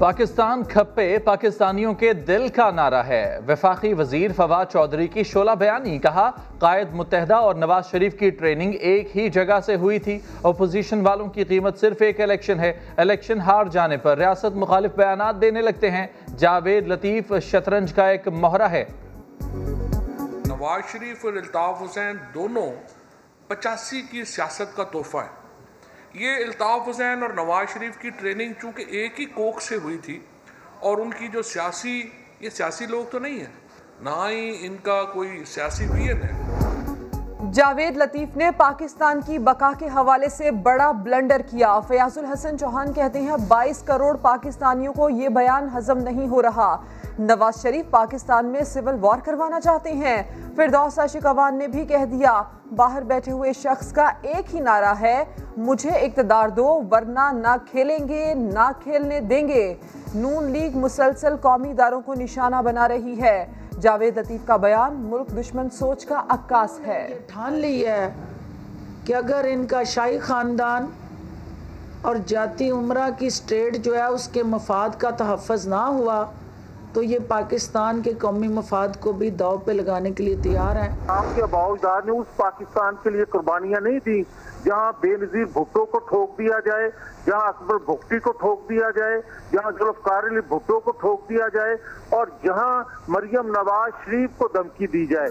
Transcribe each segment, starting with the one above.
पाकिस्तान खप्पे पाकिस्तानियों के दिल का नारा है। वफाकी वजीर फवाद चौधरी की शोला बयानी, कहा कायद मुत्तहदा और नवाज शरीफ की ट्रेनिंग एक ही जगह से हुई थी। अपोजिशन वालों की कीमत सिर्फ एक इलेक्शन है, इलेक्शन हार जाने पर रियासत मुखालिफ बयानात देने लगते हैं। जावेद लतीफ शतरंज का एक मोहरा है। नवाज शरीफ और अल्ताफ हुसैन दोनों 85 की सियासत का तोहफा है। ये अल्ताफ हुसैन और नवाज शरीफ की ट्रेनिंग चूंकि एक ही कोख से हुई थी और उनकी जो ये सियासी लोग तो नहीं है, ना ही इनका कोई सियासी विजन है। जावेद लतीफ ने पाकिस्तान की बका के हवाले से बड़ा ब्लंडर किया। फयाजुल हसन चौहान कहते हैं 22 करोड़ पाकिस्तानियों को ये बयान हजम नहीं हो रहा। नवाज शरीफ पाकिस्तान में सिविल वॉर करवाना चाहते हैं। फिरदौस आशिक अवान ने भी कह दिया, बाहर बैठे हुए शख्स का एक ही नारा है, मुझे इक़्तिदार दो वरना ना खेलेंगे ना खेलने देंगे। नून लीग मुसलसल कौमी इदारों को निशाना बना रही है। जावेद लतीफ का बयान मुल्क दुश्मन सोच का अक्कास है। ठान ली है कि अगर इनका शाही खानदान और जाती उमरा की स्टेट जो है उसके मफाद का तहफ़्फ़ुज़ ना हुआ तो ये पाकिस्तान के कौमी मफाद को भी दाव पे लगाने के लिए तैयार है। आपके बाउजदार ने उस पाकिस्तान के लिए कुर्बानियां नहीं दी जहां बेनजीर भुट्टो को ठोक दिया जाए, जहां अकबर भुट्टी को ठोक दिया जाए, जहां जुल्फ़िकार अली भुट्टो को ठोक दिया जाए और जहां मरियम नवाज शरीफ को धमकी दी जाए।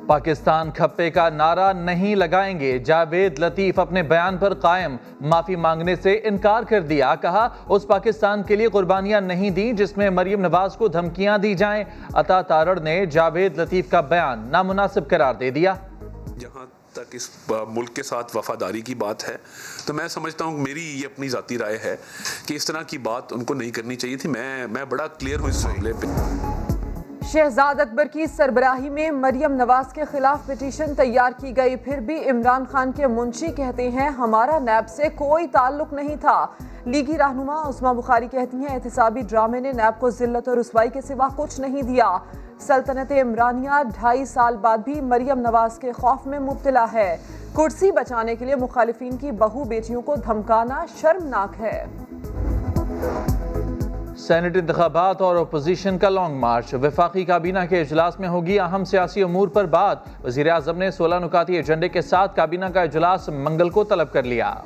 पाकिस्तान खप्पे का नारा नहीं लगाएंगे। जावेद लतीफ अपने बयान पर कायम, माफी मांगने से इनकार कर दिया। कहा उस पाकिस्तान के लिए कुर्बानियां नहीं दी जिसमें मरियम नवाज को धमकियां दी जाएं। अता तारड़ ने जावेद लतीफ का बयान नामुनासिब करार दे दिया। जहां तक इस मुल्क के साथ वफादारी की बात है तो मैं समझता हूँ, मेरी ये अपनी ज़ाती राय है कि इस तरह की बात उनको नहीं करनी चाहिए थी। मैं बड़ा क्लियर हूँ इस मामले पे। शहजाद अकबर की सरबराही में मरियम नवाज के खिलाफ पिटीशन तैयार की गई, फिर भी इमरान खान के मुंशी कहते हैं हमारा नैब से कोई ताल्लुक नहीं था। लीगी रहनुमा उस्मा बुखारी कहती हैं एहतिसाबी ड्रामे ने नैब को जिल्लत और रुसवाई के सिवा कुछ नहीं दिया। सल्तनत इमरानिया 2.5 साल बाद भी मरियम नवाज के खौफ में मुब्तला है। कुर्सी बचाने के लिए मुखालिफिन की बहू बेटियों को धमकाना शर्मनाक है। सेनेट इंतखाबात और अपोजिशन का लॉन्ग मार्च। वफाकी काबीना के इजलास में होगी अहम सियासी अमूर पर बात। वज़ीर आज़म ने 16 नुकाती एजेंडे के साथ काबीना का इजलास मंगल को तलब कर लिया।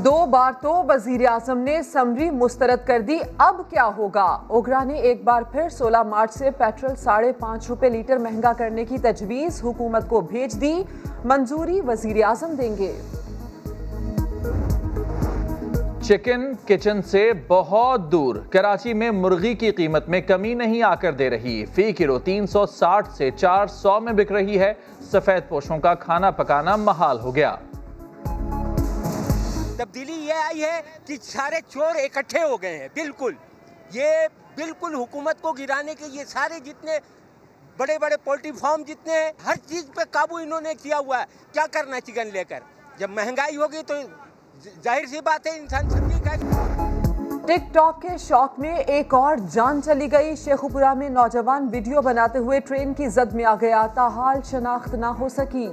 2 बार तो वज़ीर आज़म ने समरी मुस्तरद कर दी, अब क्या होगा? ओगरा ने एक बार फिर 16 मार्च से पेट्रोल 5.5 रुपए लीटर महंगा करने की तजवीज़ हुकूमत को भेज दी। मंजूरी वज़ीर आज़म देंगे। चिकन किचन से बहुत दूर कराची में मुर्गी की कीमत में कमी नहीं आकर दे रही। फी किलो 360 से 400 में बिक रही है। सफेद पोशों का खाना पकाना महाल हो गया। तब्दीली ये आई है कि सारे चोर इकट्ठे हो गए हैं। बिल्कुल हुकूमत को गिराने के ये सारे जितने बड़े बड़े पोल्ट्री फार्म जितने हैं, हर चीज पे काबू इन्होंने किया हुआ है। क्या करना चिकन लेकर? जब महंगाई होगी तो जाहिर सी बात है इंसान सब्जी खाएगा। टिकटॉक के शौक में एक और जान चली गई। शेखुपुरा में नौजवान वीडियो बनाते हुए ट्रेन की जद में आ गया, ताहाल शनाख्त ना हो सकी।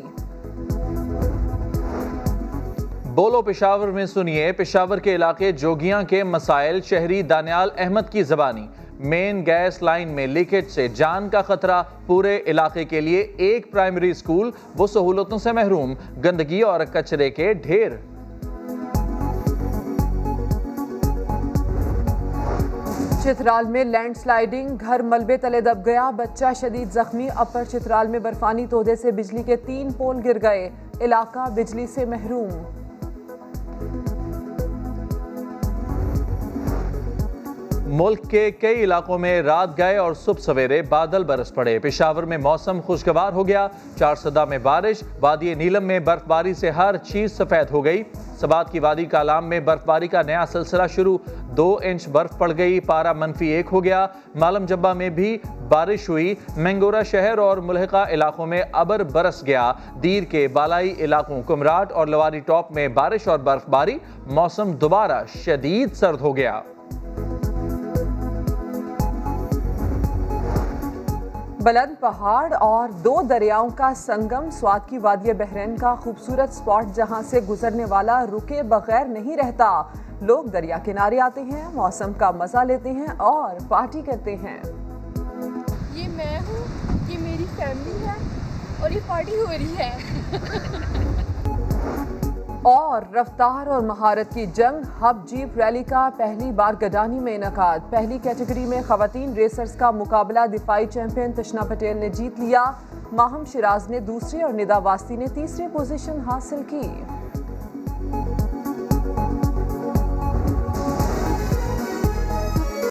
बोलो पेशावर में सुनिए पेशावर के इलाके जोगियां के मसाइल। शहरी दानियाल अहमद की जबानी। मेन गैस लाइन में लीकेज से जान का खतरा। पूरे इलाके के लिए एक प्राइमरी स्कूल, वो सहूलतों से महरूम। गंदगी और कचरे के ढेर। चित्राल में लैंडस्लाइडिंग, घर मलबे तले दब गया, बच्चा शदीद जख्मी। अपर चित्राल में बर्फानी तोदे से बिजली के 3 पोल गिर गए, इलाका बिजली से महरूम। मुल्क के कई इलाकों में रात गए और सुबह सवेरे बादल बरस पड़े। पेशावर में मौसम खुशगवार हो गया। 4 सदा में बारिश। वादी नीलम में बर्फबारी से हर चीज सफेद हो गई। सबात की वादी कालाम में बर्फबारी का नया सिलसिला शुरू। 2 इंच बर्फ पड़ गई। पारा -1 हो गया। मालम जब्बा में भी बारिश हुई। मैंगोरा शहर और मुल्हिका इलाकों में अबर बरस गया। दीर के बालाई इलाकों कुमराट और लवारी टॉप में बारिश और बर्फबारी। मौसम दोबारा शदीद सर्द हो गया। बुलंद पहाड़ और दो दरियाओं का संगम स्वात की वादी बहरैन का खूबसूरत स्पॉट, जहां से गुजरने वाला रुके बगैर नहीं रहता। लोग दरिया किनारे आते हैं, मौसम का मजा लेते हैं और पार्टी करते हैं। ये मैं हूँ, ये मेरी फैमिली है और ये पार्टी हो रही है। और रफ्तार और महारत की जंग, हब जीप रैली का पहली बार गडानी में इनकाद। पहली कैटेगरी में खवातीन रेसर्स का मुकाबला दिफाई चैंपियन तशना पटेल ने जीत लिया। माहम शिराज ने दूसरी और निदा वास्ती ने तीसरी पोजीशन हासिल की।